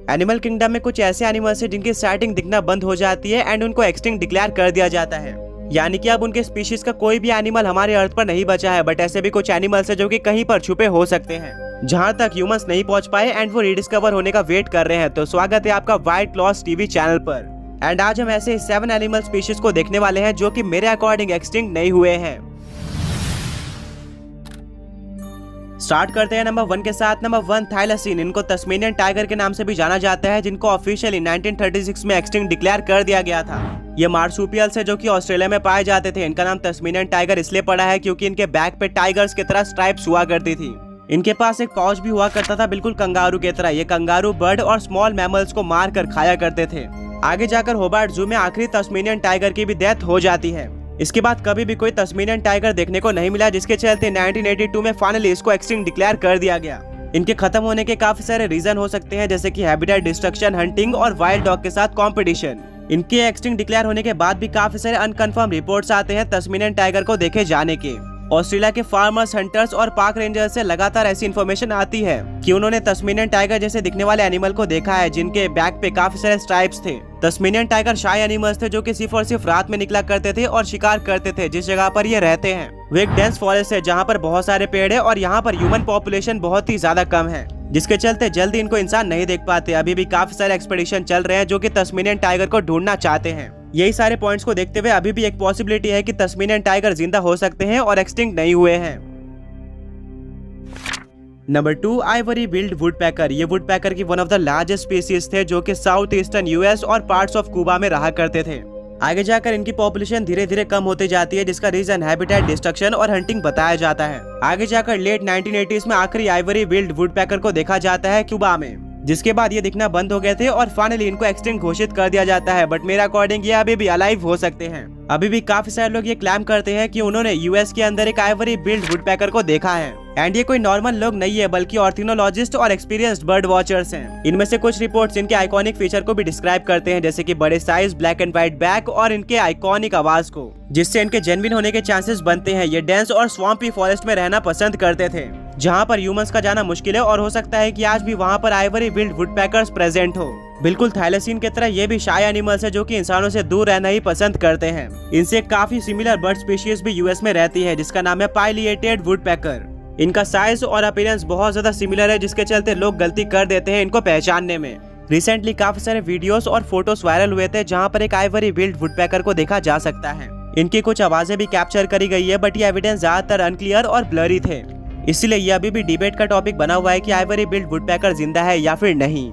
Animal kingdom में कुछ ऐसे एनिमल्स हैं जिनकी साइटिंग दिखना बंद हो जाती है एंड उनको एक्सटिंक्ट डिक्लेयर कर दिया जाता है, यानी कि अब उनके स्पीशीज का कोई भी एनिमल हमारे अर्थ पर नहीं बचा है। बट ऐसे भी कुछ एनिमल्स हैं जो कि कहीं पर छुपे हो सकते हैं, जहां तक ह्यूमंस नहीं पहुंच पाए एंड वो रिडिस्कवर होने का वेट कर रहे हैं। तो स्वागत है आपका वाइल्ड क्लॉज टीवी चैनल पर। एंड आज हम ऐसे 7 एनिमल स्पीशीज को देखने वाले हैं जो कि मेरे अकॉर्डिंग एक्सटिंक्ट नहीं हुए हैं। स्टार्ट करते हैं नंबर 1 के साथ। नंबर 1 थाइलसीन। इनको तस्मेनियन टाइगर के नाम से भी जाना जाता है, जिनको ऑफिशियली 1936 में एक्सटिंक्ट डिक्लेयर कर दिया गया था। ये मार्सुपियल्स है जो कि ऑस्ट्रेलिया में पाए जाते थे। इनका नाम तस्मेनियन टाइगर इसलिए पड़ा है क्योंकि इनके बैक पे टाइगर्स की तरह स्ट्राइप्स हुआ करती थी। इनके पास एक पाउच भी हुआ करता था, बिल्कुल कंगारू की तरह। ये कंगारू बर्ड और स्मॉल मैमल्स को मार कर खाया करते थे। आगे जाकर होबार्ट जू में आखिरी तस्मेनियन टाइगर की भी डेथ हो जाती है। इसके बाद कभी भी कोई तस्मेनियन टाइगर देखने को नहीं मिला, जिसके चलते 1982 में फाइनली इसको एक्सटिंक्ट डिक्लेयर कर दिया गया। इनके खत्म होने के काफी सारे रीजन हो सकते हैं, जैसे कि हैबिटेट डिस्ट्रक्शन, हंटिंग और वाइल्ड डॉग के साथ कंपटीशन। इनके एक्सटिंक्ट डिक्लेयर होने के बाद भी काफी सारे अनकंफर्म रिपोर्ट्स आते हैं तस्मेनियन टाइगर को देखे जाने के। ऑस्ट्रेलिया के फार्मर्स, हंटर्स और पार्क रेंजर्स से लगातार ऐसी इन्फॉर्मेशन आती है कि उन्होंने तस्मेनियन टाइगर जैसे दिखने वाले एनिमल को देखा है, जिनके बैक पे काफी सारे स्ट्राइप्स थे। तस्मेनियन टाइगर शाय एनिमल्स थे जो कि सिर्फ और सिर्फ रात में निकला करते थे और शिकार करते थे जिस जगह पर ये रहते हैं। वो एक डेंस फॉरेस्ट है जहाँ पर बहुत सारे पेड़ है और यहाँ पर ह्यूमन पॉपुलेशन बहुत ही ज्यादा कम है, जिसके चलते जल्दी इनको इंसान नहीं देख पाते। अभी भी काफी सारे एक्सपेडिशन चल रहे हैं जो कि तस्मेनियन टाइगर को ढूंढना चाहते हैं। यही सारे पॉइंट्स को देखते हुए अभी भी एक पॉसिबिलिटी है कि तस्मेनियन टाइगर जिंदा हो सकते हैं और एक्सटिंक्ट नहीं हुए हैं। Number 2 Ivory build woodpecker. ये वुडपैकर की one of the largest species थे जो कि साउथ ईस्टर्न यूएस और पार्ट्स ऑफ क्यूबा में रहा करते थे। आगे जाकर इनकी पॉपुलेशन धीरे धीरे कम होती जाती है, जिसका रीजन हैबिटेट डिस्ट्रक्शन और हंटिंग बताया जाता है। आगे जाकर लेट 1980s में आखिरी आइवरी बिल्ड वुडपैकर को देखा जाता है क्यूबा में, जिसके बाद ये दिखना बंद हो गए थे और फाइनली इनको एक्सटिंक्ट घोषित कर दिया जाता है। बट मेरे अकॉर्डिंग ये अभी भी अलाइव हो सकते हैं। अभी भी काफी सारे लोग ये क्लेम करते हैं कि उन्होंने यूएस के अंदर एक आइवरी बिल्ड वुडपैकर को देखा है। एंड ये कोई नॉर्मल लोग नहीं है, बल्कि ऑर्थिनोलॉजिस्ट और एक्सपीरियंस्ड बर्ड वॉचर्स हैं। इनमें से कुछ रिपोर्ट्स इनके आइकॉनिक फीचर को भी डिस्क्राइब करते हैं, जैसे कि बड़े size, black and white back और इनके आइकॉनिक आवाज को, जिससे इनके जेन्युइन होने के चांसेस बनते हैं। ये डेंस और स्वैम्पी फॉरेस्ट में रहना पसंद करते थे, जहाँ पर ह्यूमंस का जाना मुश्किल है, और हो सकता है कि आज भी वहाँ पर आइवरी बिल्ड वुडपैकर्स प्रेजेंट हो। बिल्कुल थाइलसीन की तरह ये भी शाय एनिमल्स है जो कि इंसानों से दूर रहना ही पसंद करते हैं। इनसे काफी सिमिलर बर्ड स्पीशीज भी यूएस में रहती है, जिसका नाम है पाइलिएटेड वुडपैकर। इनका साइज और अपीयरेंस बहुत ज्यादा सिमिलर है, जिसके चलते लोग गलती कर देते हैं इनको पहचानने में। रिसेंटली काफी सारे वीडियोस और फोटोज वायरल हुए थे जहां पर एक आइवरी बिल्ड वुडपैकर को देखा जा सकता है। इनकी कुछ आवाजें भी कैप्चर करी गई है, बट ये एविडेंस ज्यादातर अनक्लियर और ब्लरी थे, इसलिए ये अभी भी डिबेट का टॉपिक बना हुआ है कि आइवरी बिल्ड वुडपैकर जिंदा है या फिर नहीं।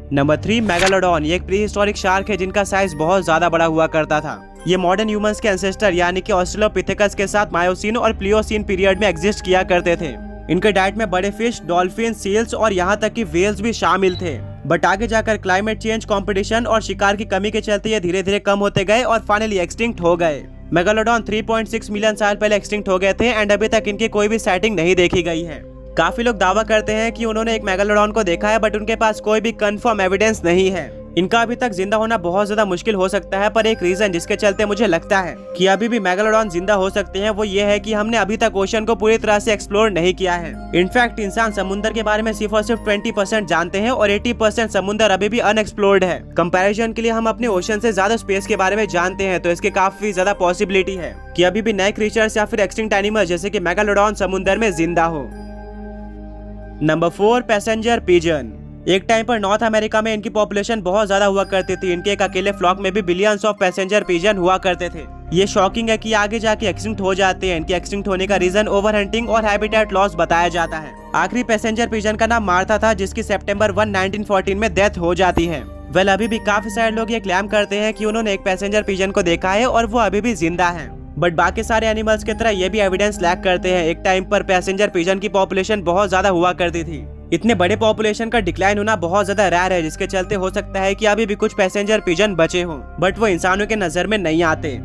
Number 3 megalodon. ये एक प्री हिस्टोरिक शार्क है जिनका साइज बहुत ज्यादा बड़ा हुआ करता था। ये मॉडर्न ह्यूमंस के एंसेस्टर यानी कि ऑस्ट्रेलोपिथेकस के साथ मायोसीन और प्लियोसीन पीरियड में एग्जिस्ट किया करते थे। इनके डाइट में बड़े फिश, डॉल्फिन, सील्स और यहाँ तक कि वेल्स भी शामिल थे। बट आगे जाकर क्लाइमेट चेंज, कंपटीशन और शिकार की कमी के चलते ये धीरे धीरे कम होते गए और फाइनली एक्सटिंक्ट हो गए। मेगालोडॉन 3.6 मिलियन साल पहले एक्सटिंक्ट हो गए थे एंड अभी तक इनकी कोई भी साइटिंग नहीं देखी गई है। काफी लोग दावा करते हैं कि उन्होंने एक मेगालोडॉन को देखा है, बट उनके पास कोई भी कंफर्म एविडेंस नहीं है। इनका अभी तक जिंदा होना बहुत ज्यादा मुश्किल हो सकता है, पर एक रीजन जिसके चलते मुझे लगता है कि अभी भी मेगालोडॉन जिंदा हो सकते हैं वो ये है कि हमने अभी तक ओशन को पूरी तरह से एक्सप्लोर नहीं किया है। इनफैक्ट इंसान समुद्र के बारे में सिर्फ और सिर्फ 20% जानते हैं और 80% समुद्र अभी भी अनएक्सप्लोर्ड है। कंपैरिजन के लिए हम अपने ओशन से ज्यादा स्पेस के बारे में जानते हैं, तो इसके काफी ज्यादा पॉसिबिलिटी है कि अभी भी नए क्रीचर्स या फिर एक्सटिंक्ट एनिमल जैसे कि मेगालोडॉन समुद्र में जिंदा हो। Number 4 passenger pigeon. एक टाइम पर नॉर्थ अमेरिका में इनकी पॉपुलेशन बहुत ज्यादा हुआ करती थी। इनके एक अकेले फ्लॉक में भी बिलियंस ऑफ पैसेंजर पिजन हुआ करते थे। ये शॉकिंग है कि आगे जाके एक्सटिंक्ट हो जाते हैं। इनके एक्सटिंक्ट होने का रीजन ओवर हंटिंग और हैबिटेट लॉस बताया जाता है। आखिरी पैसेंजर पिजन का नाम मार्था था, जिसकी सितंबर 1, 1914 में डेथ हो जाती है। वेल अभी भी काफी सारे लोग ये क्लेम करते हैं कि उन्होंने एक पैसेंजर पिजन को देखा है और वो अभी भी जिंदा है। बट बाकी सारे एनिमल्स की तरह ये भी एविडेंस लैक करते हैं। एक टाइम पर पैसेंजर पिजन की पॉपुलेशन बहुत ज्यादा हुआ करती थी। इतने बड़े पॉपुलेशन का डिक्लाइन होना बहुत ज्यादा रेयर है, जिसके चलते हो सकता है कि अभी भी कुछ पैसेंजर पिजन बचे हों, बट वो इंसानों के नजर में नहीं आते।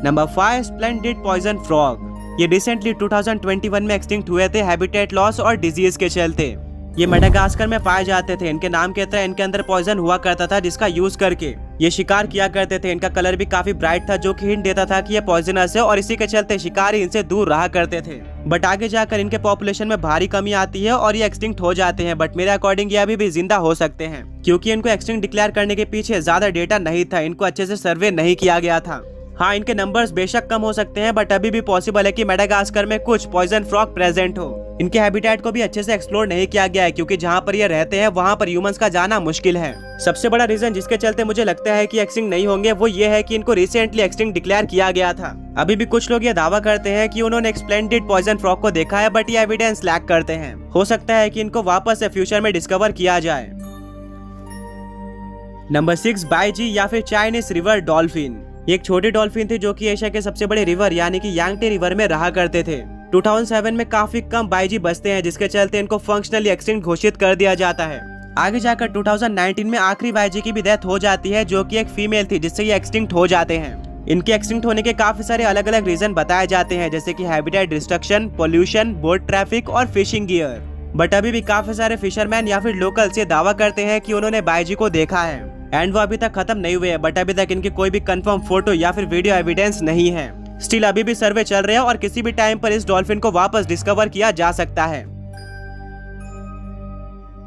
Number 5 splendid poison frog. ये रिसेंटली 2021 में एक्सटिंक्ट हुए थे हैबिटेट लॉस और डिजीज के चलते। ये मेडागास्कर में पाए जाते थे। इनके नाम के तरह इनके अंदर पॉइजन हुआ करता था, जिसका यूज करके ये शिकार किया करते थे। इनका कलर भी काफी ब्राइट था, जो कि हिंट देता था कि ये पॉइजनस है और इसी के चलते शिकारी इनसे दूर रहा करते थे। बट आगे जाकर इनके पॉपुलेशन में भारी कमी आती है और ये एक्सटिंक्ट हो जाते हैं। बट मेरे अकॉर्डिंग ये अभी भी जिंदा हो सकते हैं, क्योंकि इनको एक्सटिंक्ट डिक्लेयर करने के पीछे ज्यादा डेटा नहीं था, इनको अच्छे से सर्वे नहीं किया गया था। हाँ, इनके नंबर्स बेशक कम हो सकते हैं, बट अभी भी पॉसिबल है कि मेडागास्कर में कुछ पॉइजन फ्रॉग प्रेजेंट हो। इनके हैबिटेट को भी अच्छे से एक्सप्लोर नहीं किया गया है, क्योंकि जहाँ पर ये रहते हैं वहाँ पर ह्यूमंस का जाना मुश्किल है। सबसे बड़ा रीजन जिसके चलते मुझे लगता है कि एक्सटिंक्ट नहीं होंगे वो ये है कि इनको रिसेंटली एक्सटिंक्ट डिक्लेयर किया गया था। अभी भी कुछ लोग ये दावा करते हैं कि उन्होंने एक स्प्लेंडिड पॉइजन फ्रॉग को देखा है, बट ये एविडेंस लैक करते हैं। हो सकता है कि इनको वापस से फ्यूचर में डिस्कवर किया जाए। नंबर 6, बाइजी या फिर चाइनीज रिवर डॉल्फिन। ये एक छोटी डॉल्फिन थी जो कि एशिया के सबसे बड़े रिवर यानी कि यांगटे रिवर में रहा करते थे। 2007 में काफी कम बाइजी बचते हैं, जिसके चलते इनको फंक्शनली एक्सटिंक्ट घोषित कर दिया जाता है। आगे जाकर 2019 में आखिरी बाइजी की भी डेथ हो जाती है, जो कि एक फीमेल थी, जिससे ये एक्सटिंक्ट हो जाते हैं। इनके एक्सटिंक्ट होने के काफी सारे अलग अलग रीजन बताए जाते हैं, जैसे कि habitat destruction, pollution, boat traffic और फिशिंग गियर। बट अभी भी काफी सारे फिशरमैन या फिर लोकल्स ये दावा करते हैं कि उन्होंने बाइजी को देखा है एंड वो अभी तक खत्म नहीं हुए हैं। बट अभी तक इनकी कोई भी कंफर्म फोटो या फिर वीडियो एविडेंस नहीं है। स्टिल अभी भी सर्वे चल रहे हैं और किसी भी टाइम पर इस डॉल्फिन को वापस डिस्कवर किया जा सकता है।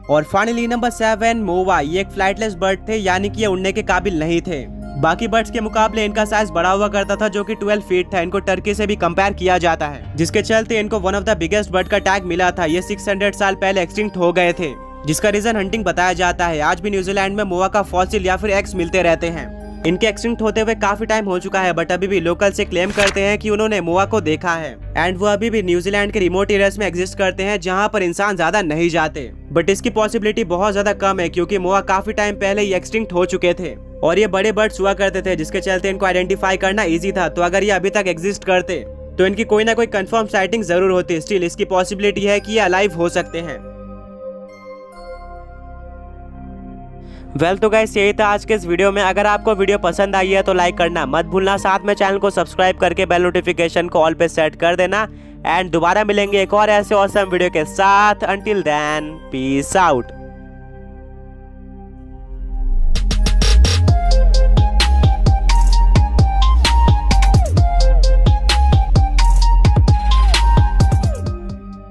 और फाइनली नंबर 7, मोवा। ये एक फ्लाइटलेस बर्ड थे, यानी कि ये उड़ने के काबिल नहीं थे। बाकी बर्ड्स के मुकाबले इनका साइज बड़ा हुआ करता था, जो कि 12 फीट था। इनको टर्की से भी कंपेयर किया जाता है, जिसके चलते इनको one of the biggest bird का टैग मिला था। ये 600 साल पहले एक्सटिंक्ट हो गए थे, जिसका रीजन हंटिंग बताया जाता है। आज भी न्यूजीलैंड में मोवा का फॉसिल या फिर एग्स मिलते रहते हैं। इनके एक्सटिंक्ट होते हुए काफी टाइम हो चुका है, बट अभी भी लोकल से क्लेम करते हैं कि उन्होंने मोवा को देखा है एंड वो अभी भी न्यूजीलैंड के रिमोट एरियाज में एग्जिस्ट करते हैं, जहां पर इंसान ज्यादा नहीं जाते। बट इसकी पॉसिबिलिटी बहुत ज्यादा कम है, क्योंकि मोवा काफी टाइम पहले ही एक्सटिंक्ट हो चुके थे और ये बड़े बर्ड्स हुआ करते थे, जिसके चलते इनको आइडेंटिफाई करना इजी था। तो अगर ये अभी तक एग्जिस्ट करते तो इनकी कोई ना कोई कंफर्म साइटिंग जरूर होती। स्टिल इसकी पॉसिबिलिटी है कि ये अलाइव हो सकते हैं। तो गाइस, यही था आज के इस वीडियो में। अगर आपको वीडियो पसंद आई है तो लाइक करना मत भूलना, साथ में चैनल को सब्सक्राइब करके बेल नोटिफिकेशन को ऑल पे सेट कर देना। एंड दोबारा मिलेंगे एक और ऐसे ऑसम वीडियो के साथ। Until then, peace out.